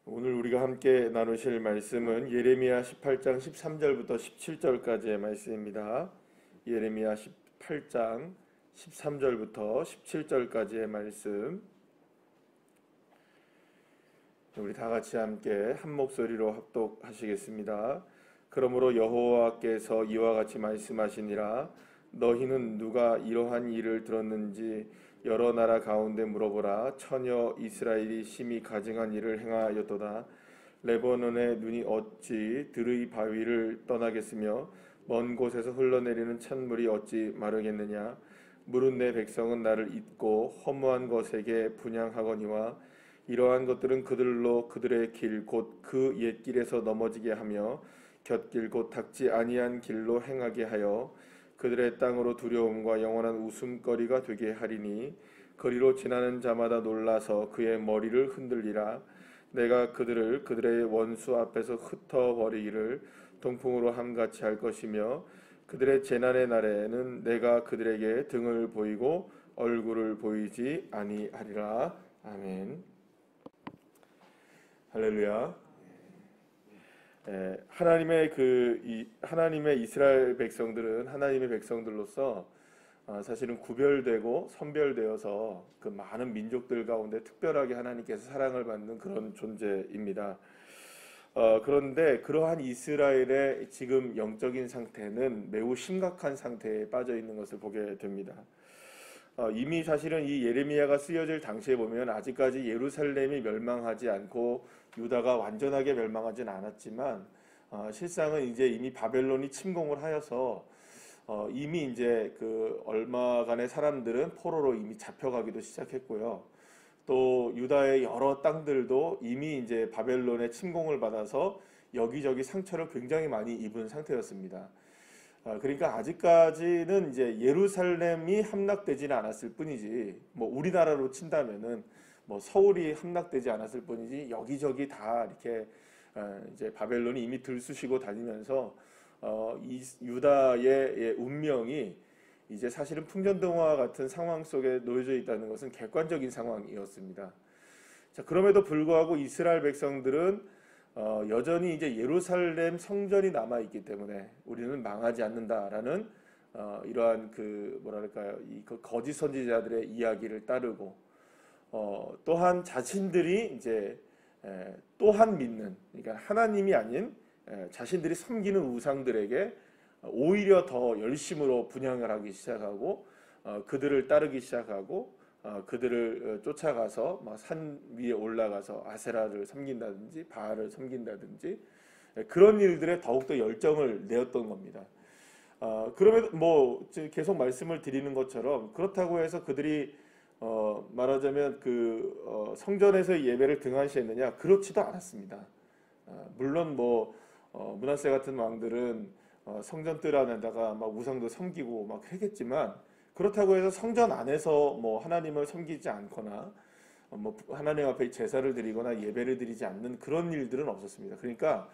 오늘 우리가 함께 나누실 말씀은 예레미야 18장 13절부터 17절까지의 말씀입니다. 예레미야 18장 13절부터 17절까지의 말씀. 우리 다 같이 함께 한 목소리로 합독하시겠습니다. 그러므로 여호와께서 이와 같이 말씀하시니라. 너희는 누가 이러한 일을 들었는지 여러 나라 가운데 물어보라. 처녀 이스라엘이 심히 가증한 일을 행하였도다. 레바논의 눈이 어찌 들의 바위를 떠나겠으며 먼 곳에서 흘러내리는 찬물이 어찌 마르겠느냐. 물은 내 백성은 나를 잊고 허무한 것에게 분향하거니와 이러한 것들은 그들로 그들의 길 곧 그 옛길에서 넘어지게 하며 곁길 곧 닦지 아니한 길로 행하게 하여 그들의 땅으로 두려움과 영원한 웃음거리가 되게 하리니 거리로 지나는 자마다 놀라서 그의 머리를 흔들리라. 내가 그들을 그들의 원수 앞에서 흩어버리기를 동풍으로 함같이 할 것이며 그들의 재난의 날에는 내가 그들에게 등을 보이고 얼굴을 보이지 아니하리라. 아멘. 할렐루야. 하나님의 이스라엘 백성들은 하나님의 백성들로서 사실은 구별되고 선별되어서 그 많은 민족들 가운데 특별하게 하나님께서 사랑을 받는 그런 존재입니다. 그런데 그러한 이스라엘의 지금 영적인 상태는 매우 심각한 상태에 빠져 있는 것을 보게 됩니다. 이미 사실은 이 예레미야가 쓰여질 당시에 보면 아직까지 예루살렘이 멸망하지 않고 유다가 완전하게 멸망하진 않았지만 실상은 이제 이미 바벨론이 침공을 하여서 이미 이제 그 얼마간의 사람들은 포로로 이미 잡혀가기도 시작했고요. 또 유다의 여러 땅들도 이미 이제 바벨론의 침공을 받아서 여기저기 상처를 굉장히 많이 입은 상태였습니다. 그러니까 아직까지는 이제 예루살렘이 함락되지는 않았을 뿐이지, 뭐 우리나라로 친다면은 뭐 서울이 함락되지 않았을 뿐이지 여기저기 다 이렇게 이제 바벨론이 이미 들쑤시고 다니면서 이 유다의 운명이 이제 사실은 풍전등화와 같은 상황 속에 놓여져 있다는 것은 객관적인 상황이었습니다. 자, 그럼에도 불구하고 이스라엘 백성들은 여전히 이제 예루살렘 성전이 남아 있기 때문에 우리는 망하지 않는다라는 이러한 그 뭐랄까요, 이 거짓 선지자들의 이야기를 따르고 또한 자신들이 이제 또한 믿는, 그러니까 하나님이 아닌 자신들이 섬기는 우상들에게 오히려 더 열심으로 분향을 하기 시작하고 그들을 따르기 시작하고 그들을 쫓아가서 막 산 위에 올라가서 아세라를 섬긴다든지 바알을 섬긴다든지 그런 일들에 더욱더 열정을 내었던 겁니다. 그럼에도 뭐 계속 말씀을 드리는 것처럼 그렇다고 해서 그들이 말하자면 그 성전에서 예배를 등한시했느냐, 그렇지도 않았습니다. 물론 뭐 므낫세 같은 왕들은 성전 뜰 안에다가 막 우상도 섬기고 막 하겠지만 그렇다고 해서 성전 안에서 뭐 하나님을 섬기지 않거나 뭐 하나님 앞에 제사를 드리거나 예배를 드리지 않는 그런 일들은 없었습니다. 그러니까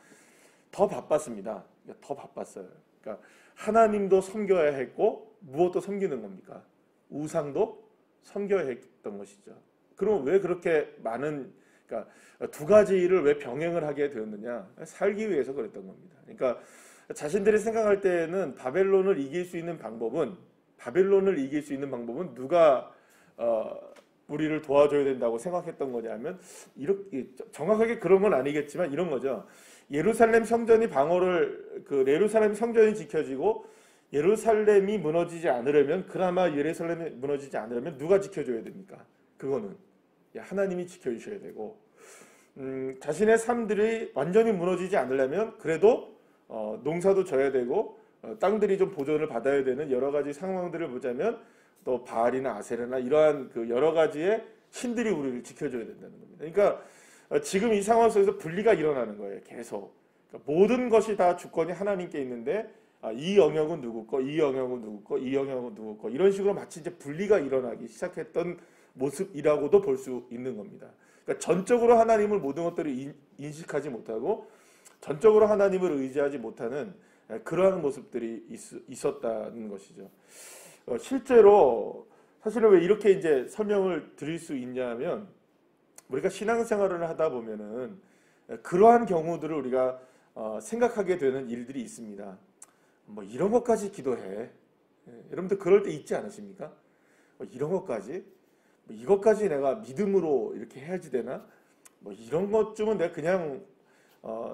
더 바빴습니다. 더 바빴어요. 그러니까 하나님도 섬겨야 했고 무엇도 섬기는 겁니까? 우상도 섬겨야 했던 것이죠. 그럼 왜 그렇게 많은, 그러니까 두 가지 일을 왜 병행을 하게 되었느냐? 살기 위해서 그랬던 겁니다. 그러니까 자신들이 생각할 때는 바벨론을 이길 수 있는 방법은 누가 우리를 도와줘야 된다고 생각했던 거냐면, 이렇게 정확하게 그런 건 아니겠지만 이런 거죠. 예루살렘 성전이 예루살렘 성전이 지켜지고 예루살렘이 무너지지 않으려면, 그나마 예루살렘이 무너지지 않으려면 누가 지켜줘야 됩니까? 그거는 하나님이 지켜주셔야 되고, 자신의 삶들이 완전히 무너지지 않으려면 그래도 농사도 져야 되고 땅들이 좀 보존을 받아야 되는 여러 가지 상황들을 보자면 또 바알이나 아세라나 이러한 그 여러 가지의 신들이 우리를 지켜줘야 된다는 겁니다. 그러니까 지금 이 상황 속에서 분리가 일어나는 거예요. 계속. 그러니까 모든 것이 다 주권이 하나님께 있는데 이 영역은 누구 거, 이 영역은 누구 거, 이 영역은 누구 거, 이런 식으로 마치 이제 분리가 일어나기 시작했던 모습이라고도 볼 수 있는 겁니다. 그러니까 전적으로 하나님을 모든 것들을 인식하지 못하고 전적으로 하나님을 의지하지 못하는 그러한 모습들이 있었다는 것이죠. 실제로 사실은 왜 이렇게 이제 설명을 드릴 수 있냐면, 우리가 신앙생활을 하다 보면은 그러한 경우들을 우리가 생각하게 되는 일들이 있습니다. 뭐 이런 것까지 기도해. 여러분들 그럴 때 있지 않으십니까? 뭐 이런 것까지? 뭐 이것까지 내가 믿음으로 이렇게 해야지 되나? 뭐 이런 것쯤은 내가 그냥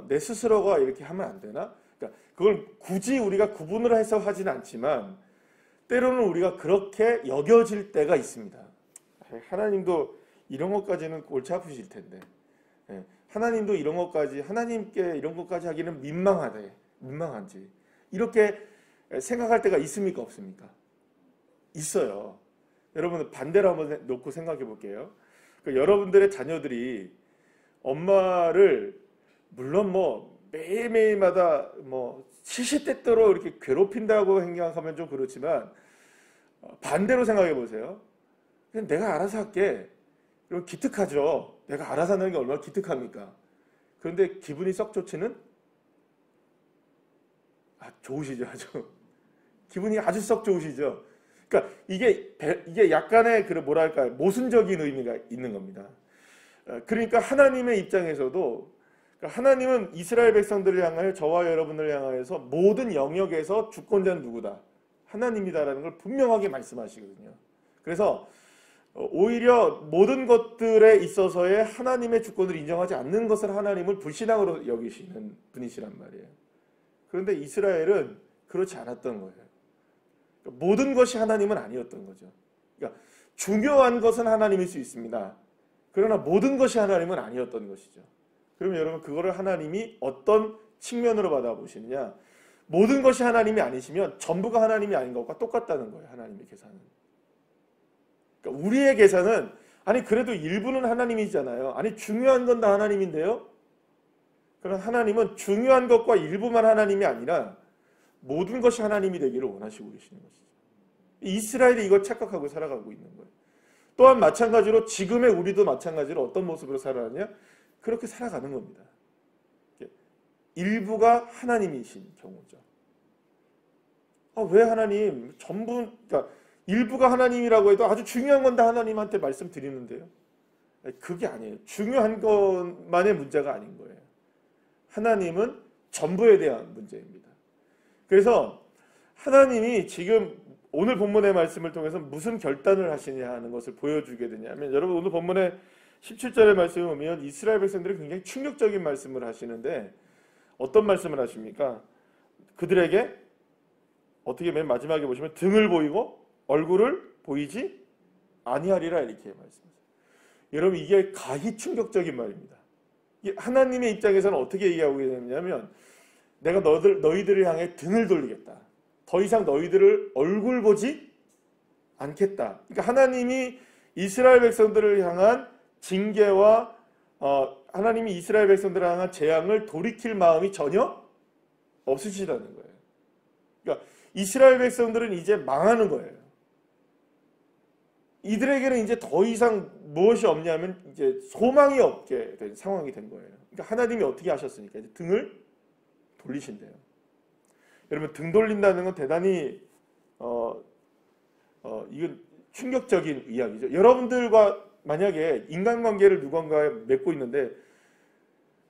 내 스스로가 이렇게 하면 안 되나? 그러니까 그걸 굳이 우리가 구분을 해서 하진 않지만 때로는 우리가 그렇게 여겨질 때가 있습니다. 하나님도 이런 것까지는 골치 아프실 텐데, 하나님도 이런 것까지, 하나님께 이런 것까지 하기는 민망한지 이렇게 생각할 때가 있습니까, 없습니까? 있어요. 여러분 반대로 한번 놓고 생각해 볼게요. 여러분들의 자녀들이 엄마를 물론 뭐 매일매일마다 뭐 시시때때로 이렇게 괴롭힌다고 생각하면 좀 그렇지만 반대로 생각해 보세요. 그냥 내가 알아서 할게. 그럼 기특하죠. 내가 알아서 하는 게 얼마나 기특합니까? 그런데 기분이 썩 좋지는? 좋으시죠, 아주. 기분이 아주 썩 좋으시죠. 그러니까 이게 약간의 그 뭐랄까 모순적인 의미가 있는 겁니다. 그러니까 하나님의 입장에서도 하나님은 이스라엘 백성들을 향하여 저와 여러분을 향하여서 모든 영역에서 주권자는 누구다? 하나님이다라는 걸 분명하게 말씀하시거든요. 그래서 오히려 모든 것들에 있어서의 하나님의 주권을 인정하지 않는 것을 하나님을 불신앙으로 여기시는 분이시란 말이에요. 그런데 이스라엘은 그렇지 않았던 거예요. 모든 것이 하나님은 아니었던 거죠. 그러니까 중요한 것은 하나님일 수 있습니다. 그러나 모든 것이 하나님은 아니었던 것이죠. 그러면 여러분 그거를 하나님이 어떤 측면으로 받아보시느냐? 모든 것이 하나님이 아니시면 전부가 하나님이 아닌 것과 똑같다는 거예요. 하나님의 계산은. 그러니까 우리의 계산은 아니 그래도 일부는 하나님이잖아요. 아니 중요한 건 다 하나님인데요. 그러나 하나님은 중요한 것과 일부만 하나님이 아니라 모든 것이 하나님이 되기를 원하시고 계시는 것이죠. 이스라엘이 이걸 착각하고 살아가고 있는 거예요. 또한 마찬가지로 지금의 우리도 마찬가지로 어떤 모습으로 살아가냐? 그렇게 살아가는 겁니다. 일부가 하나님이신 경우죠. 왜 하나님? 전부, 그러니까 일부가 하나님이라고 해도 아주 중요한 건 다 하나님한테 말씀드리는데요. 그게 아니에요. 중요한 것만의 문제가 아닌 거예요. 하나님은 전부에 대한 문제입니다. 그래서 하나님이 지금 오늘 본문의 말씀을 통해서 무슨 결단을 하시냐 하는 것을 보여주게 되냐면 여러분 오늘 본문의 17절의 말씀을 보면 이스라엘 백성들이 굉장히 충격적인 말씀을 하시는데 어떤 말씀을 하십니까? 그들에게 어떻게 맨 마지막에 보시면 등을 보이고 얼굴을 보이지 아니하리라 이렇게 말씀하세요. 여러분 이게 가히 충격적인 말입니다. 하나님의 입장에서는 어떻게 얘기하고 있냐면 내가 너희들을 향해 등을 돌리겠다. 더 이상 너희들을 얼굴 보지 않겠다. 그러니까 하나님이 이스라엘 백성들을 향한 징계와 하나님이 이스라엘 백성들을 향한 재앙을 돌이킬 마음이 전혀 없으시다는 거예요. 그러니까 이스라엘 백성들은 이제 망하는 거예요. 이들에게는 이제 더 이상 무엇이 없냐면 이제 소망이 없게 된 상황이 된 거예요. 그러니까 하나님이 어떻게 하셨으니까 이제 등을 돌리신대요. 여러분 등 돌린다는 건 대단히 이건 충격적인 이야기죠. 여러분들과 만약에 인간관계를 누군가에 맺고 있는데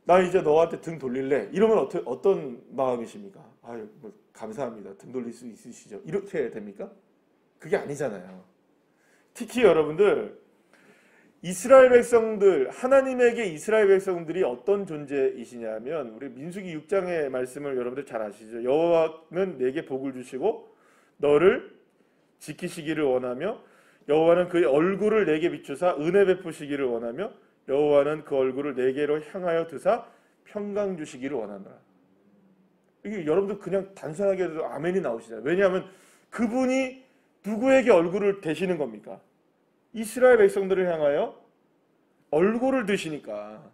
나 이제 너한테 등 돌릴래 이러면 어떤 마음이십니까? 아유 뭐 감사합니다. 등 돌릴 수 있으시죠? 이렇게 됩니까? 그게 아니잖아요. 특히 여러분들 이스라엘 백성들 하나님에게 이스라엘 백성들이 어떤 존재이시냐면 우리 민수기 6장의 말씀을 여러분들 잘 아시죠? 여호와는 내게 복을 주시고 너를 지키시기를 원하며 여호와는 그의 얼굴을 내게 비추사 은혜 베푸시기를 원하며 여호와는 그 얼굴을 내게로 향하여 드사 평강 주시기를 원하노라. 이게 여러분들 그냥 단순하게 해도 아멘이 나오시잖아요. 왜냐하면 그분이 누구에게 얼굴을 대시는 겁니까? 이스라엘 백성들을 향하여 얼굴을 드시니까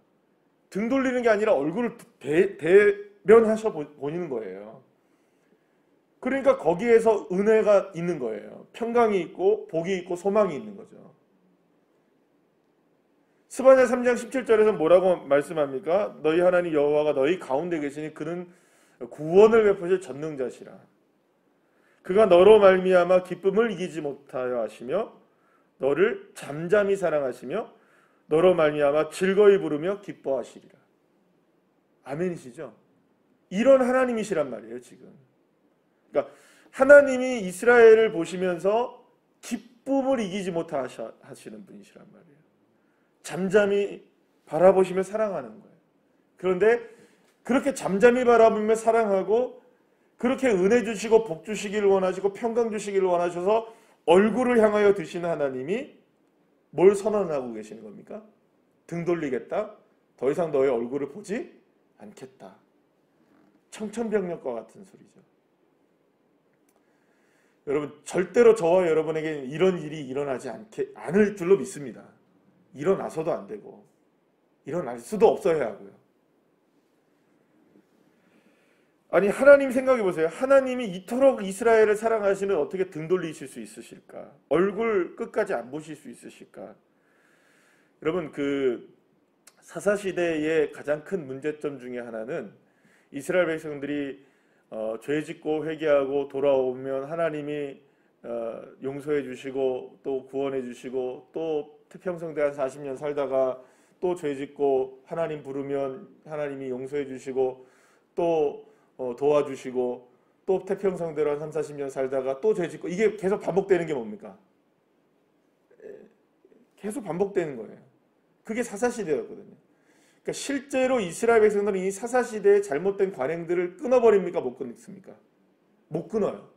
등 돌리는 게 아니라 얼굴을 대면하셔 보이는 거예요. 그러니까 거기에서 은혜가 있는 거예요. 평강이 있고 복이 있고 소망이 있는 거죠. 스바냐 3장 17절에서 뭐라고 말씀합니까? 너희 하나님 여호와가 너희 가운데 계시니 그는 구원을 베푸실 전능자시라. 그가 너로 말미암아 기쁨을 이기지 못하여 하시며 너를 잠잠히 사랑하시며 너로 말미암아 즐거이 부르며 기뻐하시리라. 아멘이시죠? 이런 하나님이시란 말이에요, 지금. 그러니까 하나님이 이스라엘을 보시면서 기쁨을 이기지 못하시는 분이시란 말이에요. 잠잠히 바라보시며 사랑하는 거예요. 그런데 그렇게 잠잠히 바라보며 사랑하고 그렇게 은혜 주시고 복 주시기를 원하시고 평강 주시기를 원하셔서 얼굴을 향하여 드시는 하나님이 뭘 선언하고 계시는 겁니까? 등 돌리겠다. 더 이상 너의 얼굴을 보지 않겠다. 청천벽력과 같은 소리죠. 여러분, 절대로 저와 여러분에게 이런 일이 일어나지 않을 줄로 믿습니다. 일어나서도 안 되고 일어날 수도 없어야 하고요. 아니, 하나님 생각해 보세요. 하나님이 이토록 이스라엘을 사랑하시는 어떻게 등 돌리실 수 있으실까? 얼굴 끝까지 안 보실 수 있으실까? 여러분, 그 사사시대의 가장 큰 문제점 중에 하나는 이스라엘 백성들이 죄 짓고 회개하고 돌아오면 하나님이 용서해 주시고 또 구원해 주시고 또 태평성대 한 40년 살다가 또 죄 짓고 하나님 부르면 하나님이 용서해 주시고 또 도와주시고 또 태평성대로 한 30, 40년 살다가 또 죄 짓고, 이게 계속 반복되는 게 뭡니까? 계속 반복되는 거예요. 그게 사사시대였거든요. 그러니까 실제로 이스라엘 백성들은 이 사사시대의 잘못된 관행들을 끊어버립니까? 못 끊습니까? 못 끊어요.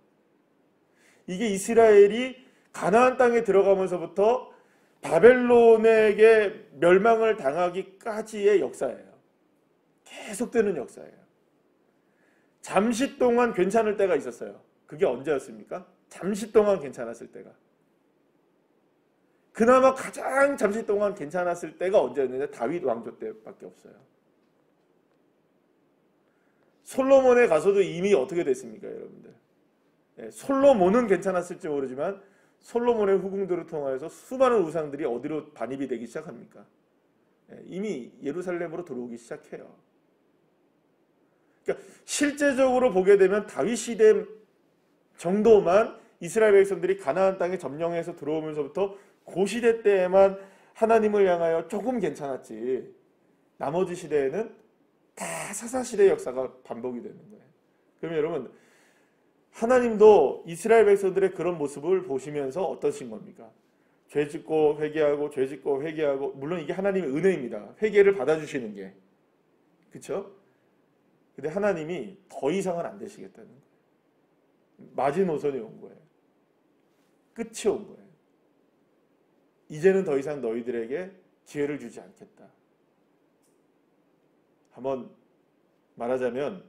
이게 이스라엘이 가나안 땅에 들어가면서부터 바벨론에게 멸망을 당하기까지의 역사예요. 계속되는 역사예요. 잠시 동안 괜찮을 때가 있었어요. 그게 언제였습니까? 잠시 동안 괜찮았을 때가. 그나마 가장 잠시 동안 괜찮았을 때가 언제였는데 다윗 왕조 때밖에 없어요. 솔로몬에 가서도 이미 어떻게 됐습니까, 여러분들? 솔로몬은 괜찮았을지 모르지만 솔로몬의 후궁들을 통하여서 수많은 우상들이 어디로 반입이 되기 시작합니까? 이미 예루살렘으로 들어오기 시작해요. 그러니까 실제적으로 보게 되면 다윗 시대 정도만 이스라엘 백성들이 가나안 땅에 점령해서 들어오면서부터 그 시대 때에만 하나님을 향하여 조금 괜찮았지, 나머지 시대에는 다 사사시대의 역사가 반복이 되는 거예요. 그러면 여러분, 하나님도 이스라엘 백성들의 그런 모습을 보시면서 어떠신 겁니까? 죄 짓고 회개하고 죄 짓고 회개하고, 물론 이게 하나님의 은혜입니다. 회개를 받아주시는 게. 그렇죠? 근데 하나님이 더 이상은 안 되시겠다는 거예요. 마지노선이 온 거예요. 끝이 온 거예요. 이제는 더 이상 너희들에게 기회를 주지 않겠다. 한번 말하자면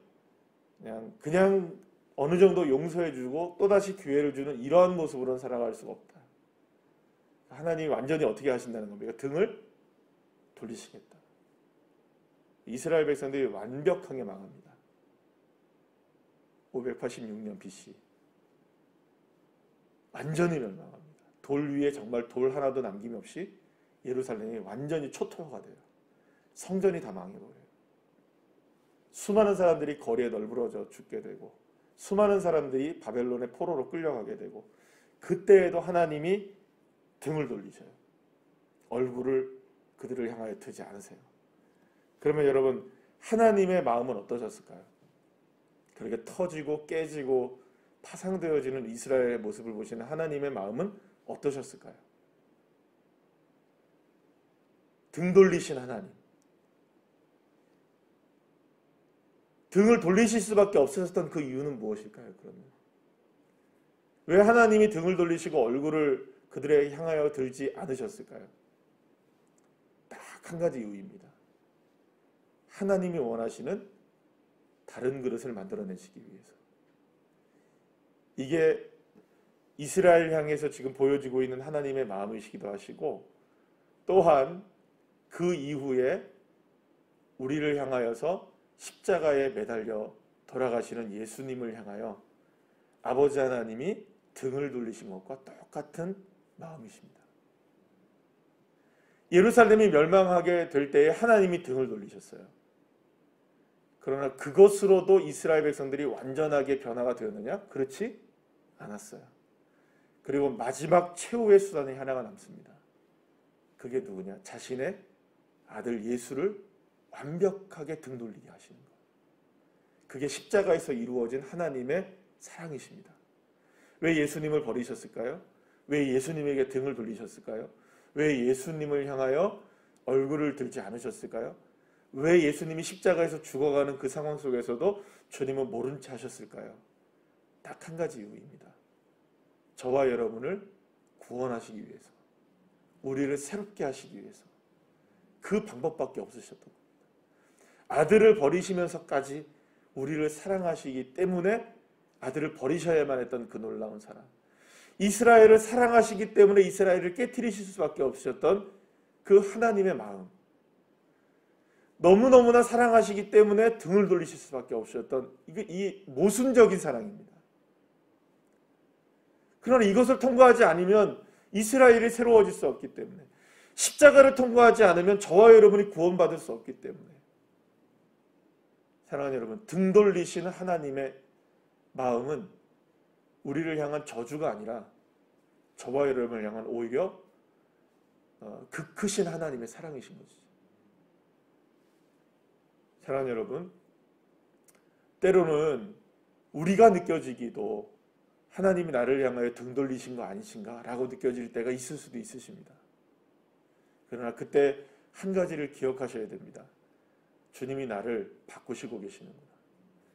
그냥 어느 정도 용서해 주고 또다시 기회를 주는 이러한 모습으로는 살아갈 수가 없다. 하나님이 완전히 어떻게 하신다는 겁니까? 등을 돌리시겠다. 이스라엘 백성들이 완벽하게 망합니다. 586년 BC. 완전히 멸망합니다. 돌 위에 정말 돌 하나도 남김없이 예루살렘이 완전히 초토화가 돼요. 성전이 다 망해버려요. 수많은 사람들이 거리에 널브러져 죽게 되고 수많은 사람들이 바벨론의 포로로 끌려가게 되고, 그때에도 하나님이 등을 돌리셔요. 얼굴을 그들을 향하여 드지 않으세요. 그러면 여러분, 하나님의 마음은 어떠셨을까요? 그렇게 터지고 깨지고 파상되어지는 이스라엘의 모습을 보시는 하나님의 마음은 어떠셨을까요? 등 돌리신 하나님. 등을 돌리실 수밖에 없으셨던 그 이유는 무엇일까요? 그러면 왜 하나님이 등을 돌리시고 얼굴을 그들에게 향하여 들지 않으셨을까요? 딱 한 가지 이유입니다. 하나님이 원하시는 다른 그릇을 만들어내시기 위해서. 이게 이스라엘 향해서 지금 보여지고 있는 하나님의 마음이시기도 하시고, 또한 그 이후에 우리를 향하여서 십자가에 매달려 돌아가시는 예수님을 향하여 아버지 하나님이 등을 돌리신 것과 똑같은 마음이십니다. 예루살렘이 멸망하게 될 때에 하나님이 등을 돌리셨어요. 그러나 그것으로도 이스라엘 백성들이 완전하게 변화가 되었느냐? 그렇지 않았어요. 그리고 마지막 최후의 수단이 하나가 남습니다. 그게 누구냐? 자신의 아들 예수를 완벽하게 등 돌리게 하시는 것. 그게 십자가에서 이루어진 하나님의 사랑이십니다. 왜 예수님을 버리셨을까요? 왜 예수님에게 등을 돌리셨을까요? 왜 예수님을 향하여 얼굴을 들지 않으셨을까요? 왜 예수님이 십자가에서 죽어가는 그 상황 속에서도 주님은 모른 체 하셨을까요? 딱 한 가지 이유입니다. 저와 여러분을 구원하시기 위해서, 우리를 새롭게 하시기 위해서. 그 방법밖에 없으셨던 겁니다. 아들을 버리시면서까지 우리를 사랑하시기 때문에 아들을 버리셔야만 했던 그 놀라운 사랑. 이스라엘을 사랑하시기 때문에 이스라엘을 깨트리실 수밖에 없으셨던 그 하나님의 마음. 너무너무나 사랑하시기 때문에 등을 돌리실 수밖에 없으셨던 이 모순적인 사랑입니다. 그러나 이것을 통과하지 않으면 이스라엘이 새로워질 수 없기 때문에, 십자가를 통과하지 않으면 저와 여러분이 구원받을 수 없기 때문에, 사랑하는 여러분, 등 돌리시는 하나님의 마음은 우리를 향한 저주가 아니라 저와 여러분을 향한 오히려 그 크신 하나님의 사랑이신 거죠. 사랑하는 여러분, 때로는 우리가 느껴지기도 하나님이 나를 향하여 등 돌리신 거 아니신가 라고 느껴질 때가 있을 수도 있으십니다. 그러나 그때 한 가지를 기억하셔야 됩니다. 주님이 나를 바꾸시고 계시는구나.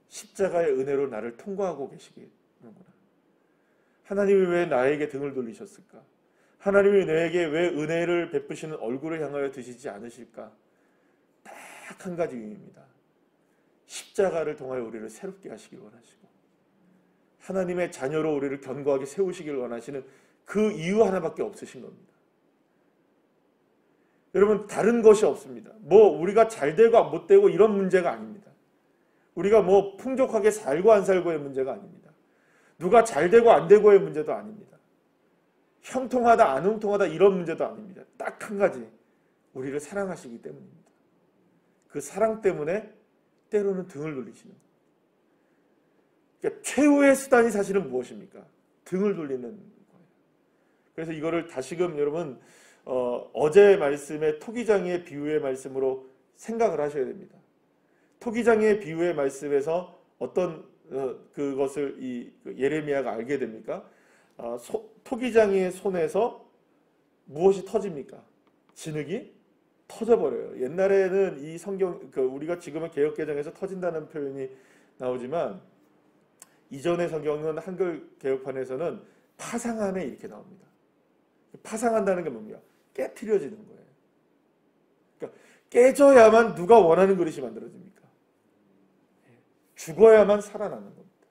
십자가의 은혜로 나를 통과하고 계시는구나. 하나님이 왜 나에게 등을 돌리셨을까? 하나님이 내게 왜 은혜를 베푸시는 얼굴을 향하여 드시지 않으실까? 딱 한 가지 이유입니다. 십자가를 통하여 우리를 새롭게 하시길 원하시고, 하나님의 자녀로 우리를 견고하게 세우시길 원하시는 그 이유 하나밖에 없으신 겁니다. 여러분, 다른 것이 없습니다. 우리가 잘 되고 못 되고 이런 문제가 아닙니다. 우리가 풍족하게 살고 안 살고의 문제가 아닙니다. 누가 잘 되고 안 되고의 문제도 아닙니다. 형통하다 안 형통하다 이런 문제도 아닙니다. 딱 한 가지, 우리를 사랑하시기 때문입니다. 그 사랑 때문에 때로는 등을 돌리시는 거예요. 그러니까 최후의 수단이 사실은 무엇입니까? 등을 돌리는 거예요. 그래서 이거를 다시금 여러분 어제 말씀의 토기장이의 비유의 말씀으로 생각을 하셔야 됩니다. 토기장이의 비유의 말씀에서 어떤 그것을 예레미야가 알게 됩니까? 토기장이의 손에서 무엇이 터집니까? 진흙이 터져버려요. 옛날에는 이 성경, 우리가 지금은 개역개정에서 터진다는 표현이 나오지만 이전의 성경은 한글 개역판에서는 파상함에 이렇게 나옵니다. 파상한다는 게 뭡니까? 깨트려지는 거예요. 그러니까 깨져야만 누가 원하는 그릇이 만들어집니까? 죽어야만 살아나는 겁니다.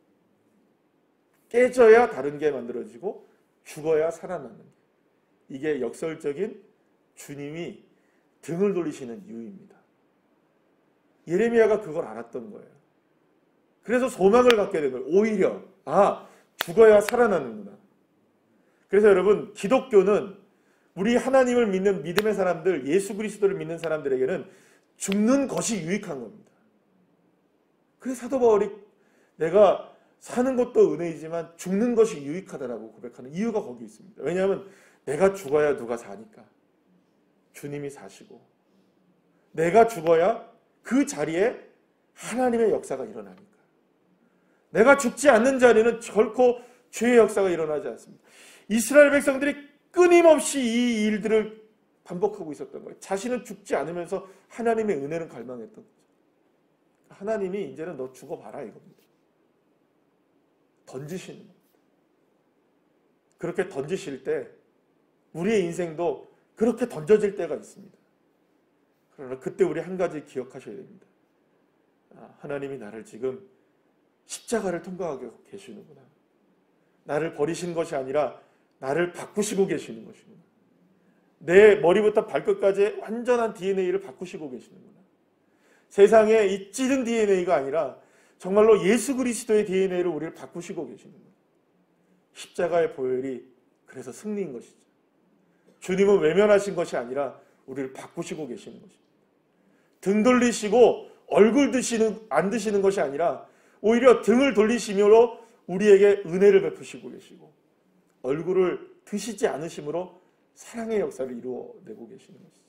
깨져야 다른 게 만들어지고 죽어야 살아나는 게. 이게 역설적인 주님이 등을 돌리시는 이유입니다. 예레미야가 그걸 알았던 거예요. 그래서 소망을 갖게 된 거예요. 오히려 죽어야 살아나는구나. 그래서 여러분, 기독교는 우리 하나님을 믿는 믿음의 사람들, 예수 그리스도를 믿는 사람들에게는 죽는 것이 유익한 겁니다. 그래서 사도 바울이 내가 사는 것도 은혜이지만 죽는 것이 유익하다라고 고백하는 이유가 거기 있습니다. 왜냐하면 내가 죽어야 누가 사니까. 주님이 사시고, 내가 죽어야 그 자리에 하나님의 역사가 일어나니까. 내가 죽지 않는 자리는 결코 죄의 역사가 일어나지 않습니다. 이스라엘 백성들이 끊임없이 이 일들을 반복하고 있었던 거예요. 자신은 죽지 않으면서 하나님의 은혜는 갈망했던 거죠. 하나님이 이제는 너 죽어봐라 이겁니다. 던지시는 겁니다. 그렇게 던지실 때 우리의 인생도 그렇게 던져질 때가 있습니다. 그러나 그때 우리 한 가지 기억하셔야 됩니다. 하나님이 나를 지금 십자가를 통과하게 계시는구나. 나를 버리신 것이 아니라 나를 바꾸시고 계시는 것이구나. 내 머리부터 발끝까지 완전한 DNA를 바꾸시고 계시는구나. 세상에 이 찌든 DNA가 아니라 정말로 예수 그리스도의 DNA를 우리를 바꾸시고 계시는구나. 십자가의 보혈이 그래서 승리인 것이죠. 주님은 외면하신 것이 아니라 우리를 바꾸시고 계시는 것입니다. 등 돌리시고 얼굴 안 드시는 것이 아니라 오히려 등을 돌리심으로 우리에게 은혜를 베푸시고 계시고, 얼굴을 드시지 않으심으로 사랑의 역사를 이루어내고 계시는 것이죠.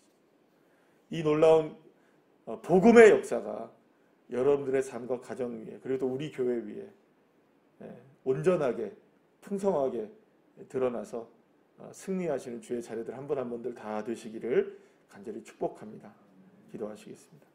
이 놀라운 복음의 역사가 여러분들의 삶과 가정 위에 그리고 또 우리 교회 위에 온전하게 풍성하게 드러나서 승리하시는 주의 자녀들 한 분 한 분들 다 되시기를 간절히 축복합니다. 기도하시겠습니다.